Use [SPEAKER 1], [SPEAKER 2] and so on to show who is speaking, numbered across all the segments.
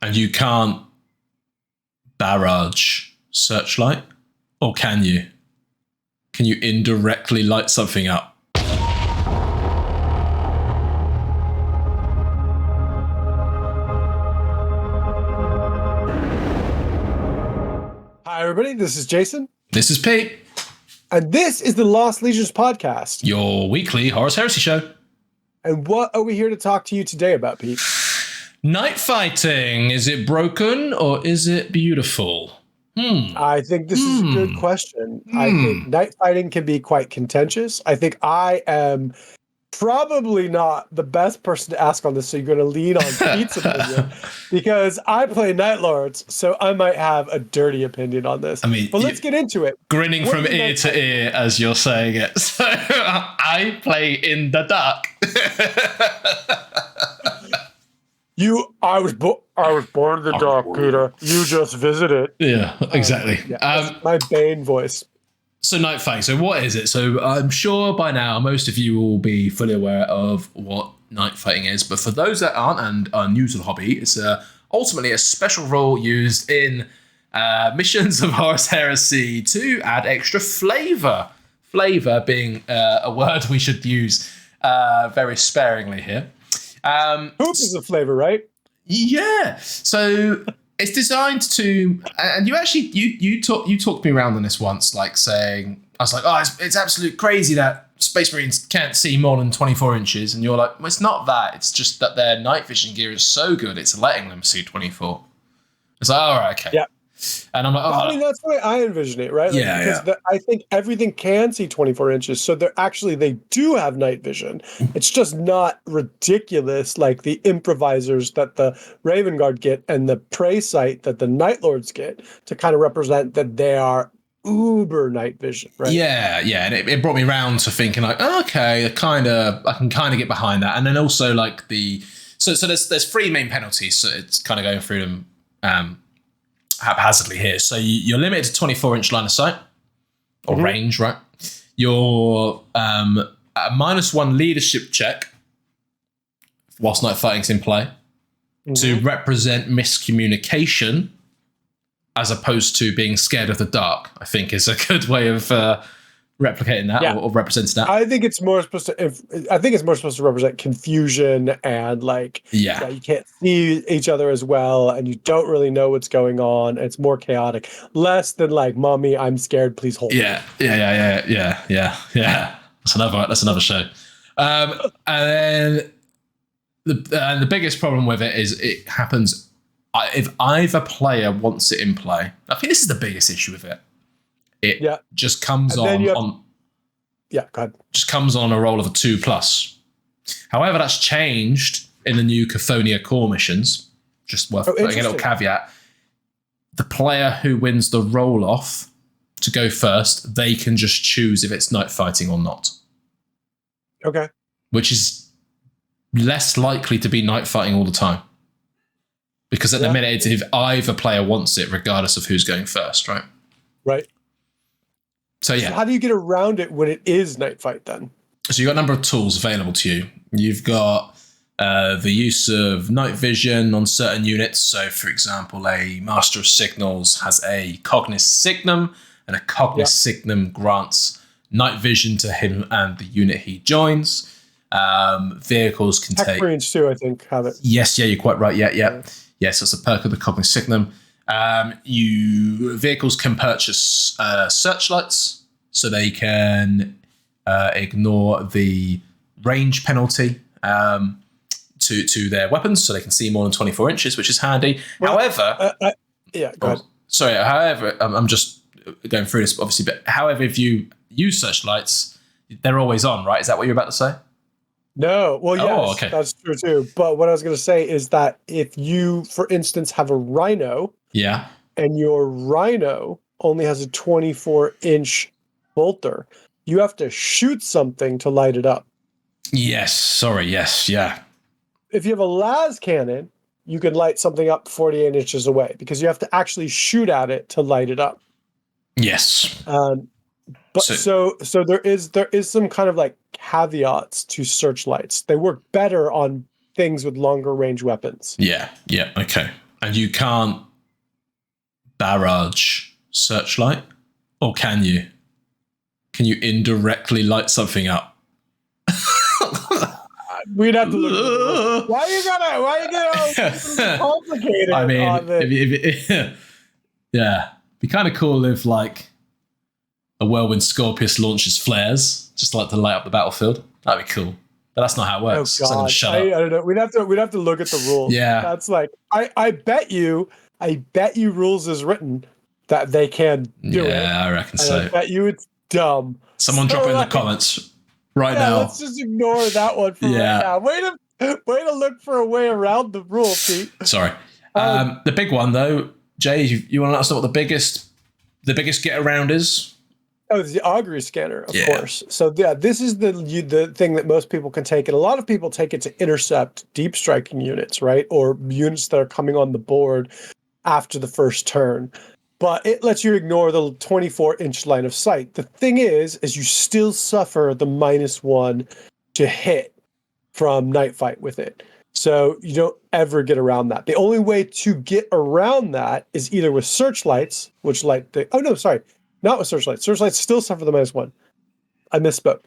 [SPEAKER 1] And you can't barrage searchlight, or can you? Can you indirectly light something up?
[SPEAKER 2] Hi, everybody. This is Jason.
[SPEAKER 1] This is Pete.
[SPEAKER 2] And this is the Lost Legions podcast.
[SPEAKER 1] Your weekly Horus Heresy show.
[SPEAKER 2] And what are we here to talk to you today about, Pete?
[SPEAKER 1] Night fighting. Is it broken or is it beautiful?
[SPEAKER 2] I think this is a good question. I think night fighting can be quite contentious. I think I am probably not the best person to ask on this, so you're going to lean on Pete's opinion because I play Night Lords, so I might have a dirty opinion on this.
[SPEAKER 1] I mean,
[SPEAKER 2] but let's get into it.
[SPEAKER 1] Grinning from ear to ear as you're saying it. So I play in the dark.
[SPEAKER 2] I was born in the dark, Peter. You just visited.
[SPEAKER 1] Yeah, exactly.
[SPEAKER 2] That's my Bane voice.
[SPEAKER 1] So night fighting. So what is it? So I'm sure by now most of you will be fully aware of what night fighting is. But for those that aren't and are new to the hobby, it's ultimately a special rule used in missions of Horus Heresy to add extra flavor. Flavor being a word we should use very sparingly here.
[SPEAKER 2] Poop is a flavor, right?
[SPEAKER 1] Yeah. So it's designed to, and you talked me around on this once, like saying, I was like, oh, it's absolute crazy that Space Marines can't see more than 24 inches. And you're like, well, it's not that. It's just that their night vision gear is so good, it's letting them see 24. It's like, all right, okay.
[SPEAKER 2] Yeah.
[SPEAKER 1] And I'm like, oh.
[SPEAKER 2] I mean, that's the way I envision it, right? Like,
[SPEAKER 1] yeah.
[SPEAKER 2] Because I think everything can see 24 inches. So they do have night vision. It's just not ridiculous like the improvisers that the Raven Guard get and the prey sight that the Night Lords get to kind of represent that they are uber night vision, right?
[SPEAKER 1] Yeah. And it brought me around to thinking like, oh, okay, I can kind of get behind that. And then also like so there's three main penalties. So it's kind of going through them haphazardly here. So you're limited to 24-inch line of sight or range, right? You're a -1 leadership check whilst night fighting's in play to represent miscommunication as opposed to being scared of the dark, I think is a good way of replicating that or representing that.
[SPEAKER 2] I think it's more supposed to represent confusion and like you can't see each other as well and you don't really know what's going on. It's more chaotic, less than like, mommy, I'm scared, please hold me.
[SPEAKER 1] Yeah. That's another show. And then the biggest problem with it is it happens if either player wants it in play. I think this is the biggest issue with it. It just comes
[SPEAKER 2] go ahead.
[SPEAKER 1] Just comes on a roll of a 2+. However, that's changed in the new Cathonia core missions. Just worth putting a little caveat. The player who wins the roll off to go first, they can just choose if it's night fighting or not.
[SPEAKER 2] Okay.
[SPEAKER 1] Which is less likely to be night fighting all the time. Because at the minute, it's if either player wants it, regardless of who's going first, right?
[SPEAKER 2] Right.
[SPEAKER 1] So
[SPEAKER 2] how do you get around it when it is night fight then?
[SPEAKER 1] So you've got a number of tools available to you. You've got the use of night vision on certain units. So for example, a Master of Signals has a Cognis Signum, and a Cognis Signum grants night vision to him and the unit he joins. Vehicles can take...
[SPEAKER 2] Marines too, I think, have it.
[SPEAKER 1] Yes, you're quite right. Yeah. Yes, it's a perk of the Cognis Signum. Vehicles can purchase searchlights, so they can ignore the range penalty to their weapons, so they can see more than 24 inches, which is handy.
[SPEAKER 2] Well,
[SPEAKER 1] however,
[SPEAKER 2] go ahead.
[SPEAKER 1] Sorry. However, I'm just going through this, obviously. But however, if you use searchlights, they're always on, right? Is that what you're about to say?
[SPEAKER 2] No. Well, yes, that's true too. But what I was going to say is that if you, for instance, have a Rhino.
[SPEAKER 1] Yeah.
[SPEAKER 2] And your Rhino only has a 24-inch bolter, you have to shoot something to light it up.
[SPEAKER 1] Yes. Sorry. Yes. Yeah.
[SPEAKER 2] If you have a las cannon, you can light something up 48 inches away because you have to actually shoot at it to light it up.
[SPEAKER 1] Yes.
[SPEAKER 2] But so there is some kind of like caveats to searchlights. They work better on things with longer range weapons.
[SPEAKER 1] Yeah. Okay. And you can't barrage Searchlight, or can you? Can you indirectly light something up?
[SPEAKER 2] We'd have to look at the Why you gotta complicated?
[SPEAKER 1] I mean,
[SPEAKER 2] on this?
[SPEAKER 1] yeah, be kind of cool if like a whirlwind Scorpius launches flares, just like to light up the battlefield. That'd be cool. But that's not how it works.
[SPEAKER 2] Oh God,
[SPEAKER 1] Shut
[SPEAKER 2] I
[SPEAKER 1] up.
[SPEAKER 2] don't know. We'd have to look at the rules.
[SPEAKER 1] Yeah,
[SPEAKER 2] that's like I bet you rules is written that they can do it.
[SPEAKER 1] Yeah, I reckon so.
[SPEAKER 2] I bet you it's dumb.
[SPEAKER 1] Someone drop it in the comments right now.
[SPEAKER 2] Let's just ignore that one for right now. Way to look for a way around the rule, Pete.
[SPEAKER 1] Sorry. The big one though, Jay, you want to let us know what the biggest get around is?
[SPEAKER 2] Oh, it's the augury scanner, of course. So yeah, this is the thing that most people can take, and a lot of people take it to intercept deep striking units, right, or units that are coming on the board after the first turn. But it lets you ignore the 24-inch line of sight. The thing is you still suffer the -1 to hit from Night Fight with it. So you don't ever get around that. The only way to get around that is either with searchlights, which light the... Oh, no, sorry. Not with searchlights. Searchlights still suffer the -1. I misspoke.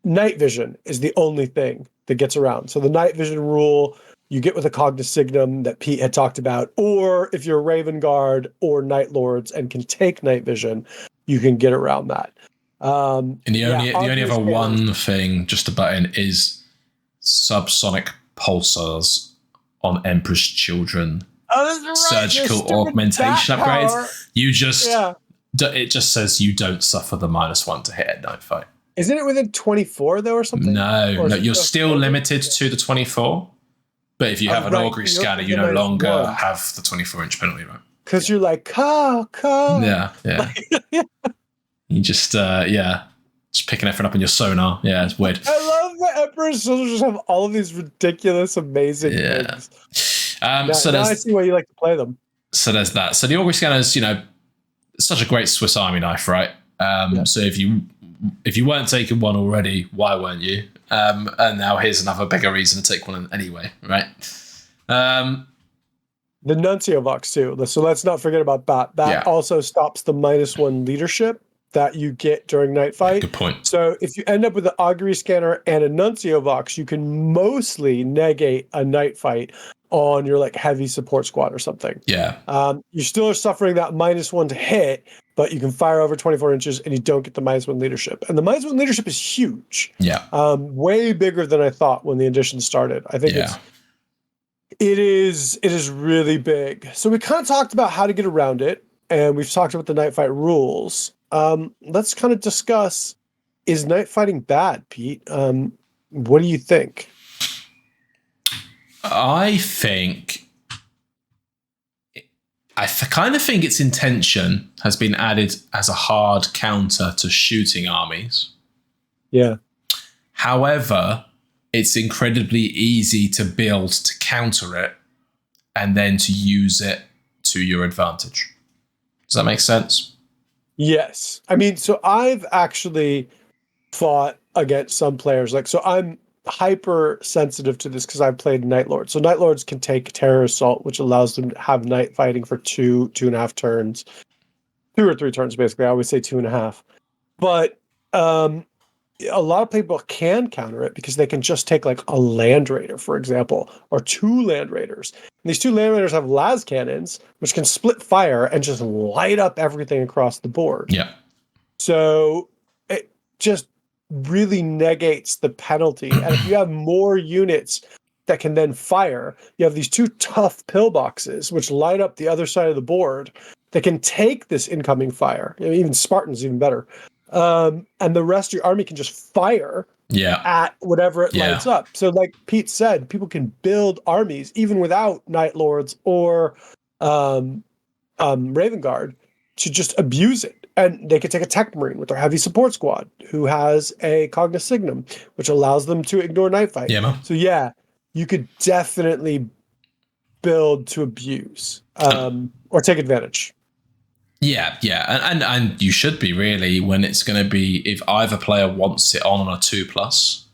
[SPEAKER 2] Night vision is the only thing that gets around. So the night vision rule... you get with a Cognisignum that Pete had talked about, or if you're Raven Guard or Night Lords and can take night vision, you can get around that.
[SPEAKER 1] And the only other one thing just to butt in is subsonic pulsars on Emperor's Children.
[SPEAKER 2] Oh, that's right.
[SPEAKER 1] Surgical augmentation upgrades. It just says you don't suffer the -1 to hit at Night Fight.
[SPEAKER 2] Isn't it within 24 though, or something?
[SPEAKER 1] No, you're still limited to the 24. But if you have an augury scanner, you no longer have the 24-inch penalty, right?
[SPEAKER 2] Because you're like, Ka.
[SPEAKER 1] Yeah. You just picking everything up in your sonar. Yeah, it's weird.
[SPEAKER 2] I love that Emperor's Soldiers just have all of these ridiculous, amazing things. Now I see why you like to play them.
[SPEAKER 1] So there's that. So the augury scanner is, such a great Swiss Army knife, right? So if you weren't taking one already, why weren't you? And now here's another bigger reason to take one anyway, right?
[SPEAKER 2] The Nuncio Vox too. So let's not forget about that. That also stops the -1 leadership that you get during Night Fight.
[SPEAKER 1] Good point.
[SPEAKER 2] So if you end up with an augury scanner and a Nuncio Vox, you can mostly negate a Night Fight on your like heavy support squad or something.
[SPEAKER 1] Yeah.
[SPEAKER 2] You still are suffering that -1 to hit, but you can fire over 24 inches and you don't get the -1 leadership. And the -1 leadership is huge.
[SPEAKER 1] Yeah.
[SPEAKER 2] Way bigger than I thought when the edition started. I think it is really big. So we kind of talked about how to get around it, and we've talked about the Night Fight rules. Let's kind of discuss, is night fighting bad, Pete? What do you think?
[SPEAKER 1] I kind of think its intention has been added as a hard counter to shooting armies.
[SPEAKER 2] Yeah.
[SPEAKER 1] However, it's incredibly easy to build to counter it and then to use it to your advantage. Does that make sense?
[SPEAKER 2] Yes. I mean, so I've actually fought against some players. So I'm hyper sensitive to this because I've played Night Lords. So Night Lords can take Terror Assault, which allows them to have night fighting for 2.5 turns. 2 or 3 turns, basically. I always say 2.5. But a lot of people can counter it because they can just take like a Land Raider, for example, or 2 Land Raiders. And these 2 Land Raiders have las cannons, which can split fire and just light up everything across the board.
[SPEAKER 1] Yeah.
[SPEAKER 2] So it just really negates the penalty. And if you have more units that can then fire, you have these 2 tough pillboxes, which light up the other side of the board that can take this incoming fire. Even Spartan's even better. And the rest of your army can just fire at whatever it lights up. So like Pete said, people can build armies even without Night Lords or Raven Guard to just abuse it. And they could take a Tech Marine with their heavy support squad who has a Cognisignum, which allows them to ignore Night Fight.
[SPEAKER 1] Yeah, man.
[SPEAKER 2] So you could definitely build to abuse or take advantage.
[SPEAKER 1] Yeah, and you should be really when it's going to be, if either player wants it on a 2+,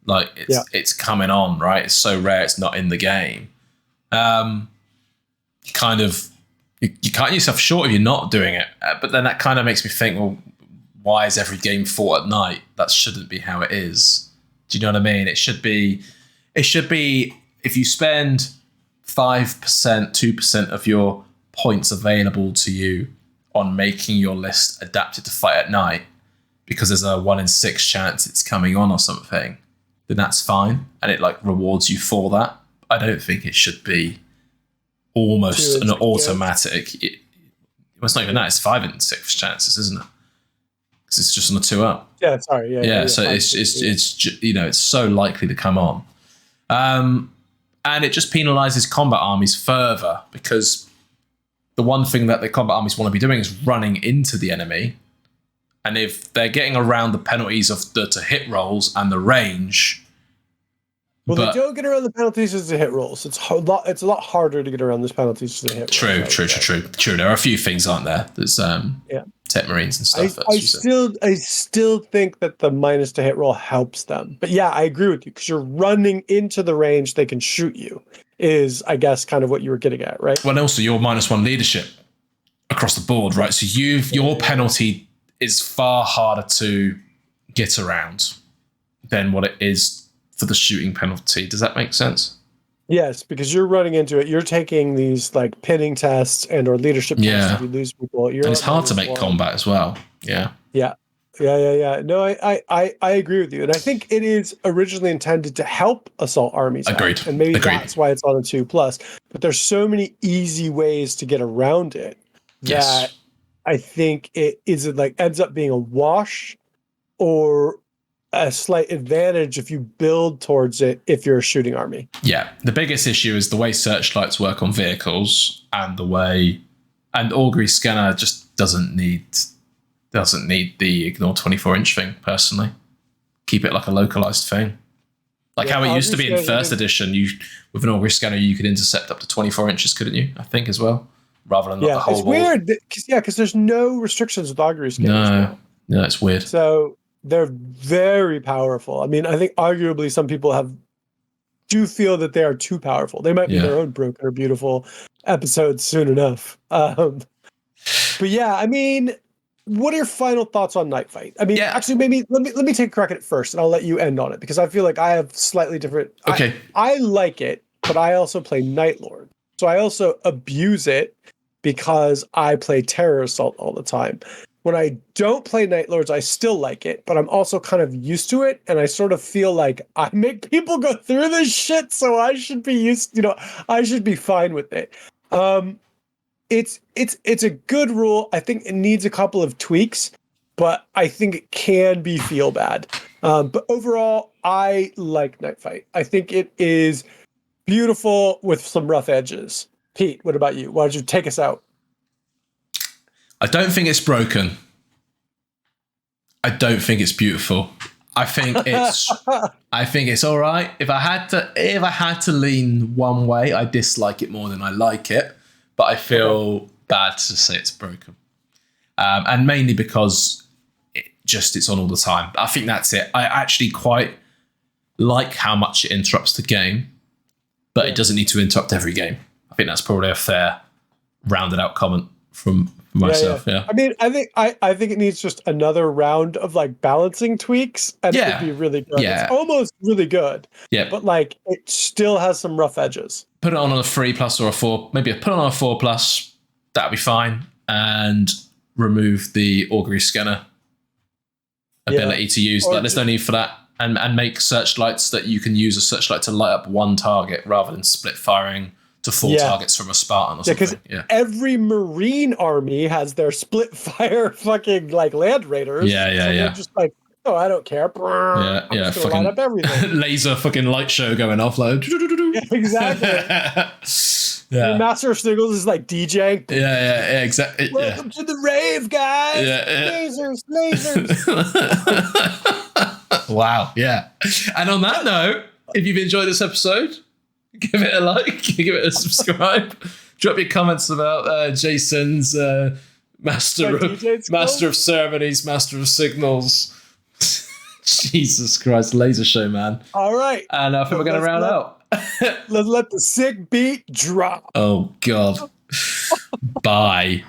[SPEAKER 1] like it's coming on, right? It's so rare it's not in the game. you cut yourself short if you're not doing it. But then that kind of makes me think, well, why is every game fought at night? That shouldn't be how it is. Do you know what I mean? It should be if you spend 5%, 2% of your points available to you on making your list adapted to fight at night, because there's a 1 in 6 chance it's coming on or something, then that's fine. And it like rewards you for that. I don't think it should be almost an automatic. It's not even that. It's 5 in 6 chances, isn't it? Because it's just on the 2 up.
[SPEAKER 2] Yeah, sorry. Yeah.
[SPEAKER 1] So it's so likely to come on, and it just penalizes combat armies further, because the one thing that the combat armies want to be doing is running into the enemy, and if they're getting around the penalties of the to hit rolls and the range.
[SPEAKER 2] Well, they don't get around the penalties as the hit rolls. It's a lot harder to get around those penalties as the hit rolls.
[SPEAKER 1] True. There are a few things, aren't there? There's Tech Marines and stuff.
[SPEAKER 2] I still think that the minus to hit roll helps them. But yeah, I agree with you, because you're running into the range they can shoot you, is I guess kind of what you were getting at, right?
[SPEAKER 1] Well, and also your -1 leadership across the board, right? So your penalty is far harder to get around than what it is for the shooting penalty. Does that make sense?
[SPEAKER 2] Yes, because you're running into it. You're taking these like pinning tests and or leadership tests if you lose people.
[SPEAKER 1] And it's hard to make combat as well. Yeah.
[SPEAKER 2] No, I agree with you. And I think it is originally intended to help assault armies.
[SPEAKER 1] Agreed.
[SPEAKER 2] And maybe that's why it's on a 2+. But there's so many easy ways to get around it that I think it ends up being a wash or a slight advantage if you build towards it if you're a shooting army. Yeah.
[SPEAKER 1] The biggest issue is the way searchlights work on vehicles, and Augury Scanner just doesn't need the ignore 24-inch thing, personally. Keep it like a localized thing. Like how it used to be in first edition, with an Augury Scanner you could intercept up to 24 inches, couldn't you? I think as well. Rather than the whole
[SPEAKER 2] it's weird because there's no restrictions with Augury Scanners.
[SPEAKER 1] No, it's weird.
[SPEAKER 2] So they're very powerful. I mean, I think arguably some people do feel that they are too powerful. They might be their own broken or beautiful episodes soon enough. But yeah, I mean, what are your final thoughts on Night Fight? I mean, actually, maybe let me take a crack at it first, and I'll let you end on it, because I feel like I have slightly different.
[SPEAKER 1] Okay.
[SPEAKER 2] I like it, but I also play Night Lord, so I also abuse it because I play Terror Assault all the time. When I don't play Night Lords, I still like it, but I'm also kind of used to it, and I sort of feel like I make people go through this shit, so I should be I should be fine with it. It's a good rule. I think it needs a couple of tweaks, but I think it can be feel bad. But overall, I like Night Fight. I think it is beautiful with some rough edges. Pete, what about you? Why don't you take us out?
[SPEAKER 1] I don't think it's broken. I don't think it's beautiful. I think it's all right. If I had to lean one way, I dislike it more than I like it. But I feel bad to say it's broken. And mainly because it's on all the time. I think that's it. I actually quite like how much it interrupts the game, but it doesn't need to interrupt every game. I think that's probably a fair, rounded out comment from myself. Yeah.
[SPEAKER 2] I mean, I think it needs just another round of like balancing tweaks, and it would be really good. Yeah. It's almost really good. Yeah. But like, it still has some rough edges.
[SPEAKER 1] Put it on a 3+ or a 4. Maybe put it on a 4+. That'd be fine. And remove the Augury Scanner ability to use. Like, there's no need for that. And make searchlights that you can use a searchlight to light up one target rather than split firing to 4 targets from a Spartan or something.
[SPEAKER 2] Because every Marine army has their split fire fucking like Land Raiders. They're just like, oh, I don't care. I'm just gonna light up everything.
[SPEAKER 1] Laser fucking light show going off. Like,
[SPEAKER 2] exactly. Your Master of Signals is like DJing.
[SPEAKER 1] Yeah, exactly.
[SPEAKER 2] Welcome to the rave, guys. Lasers.
[SPEAKER 1] Wow, yeah. And on that note, if you've enjoyed this episode, give it a like, give it a subscribe. Drop your comments about Jason's master of ceremonies, master of signals. Jesus Christ, laser show, man.
[SPEAKER 2] All right.
[SPEAKER 1] And I think we're going to round out.
[SPEAKER 2] Let's let the sick beat drop.
[SPEAKER 1] Oh, God. Bye.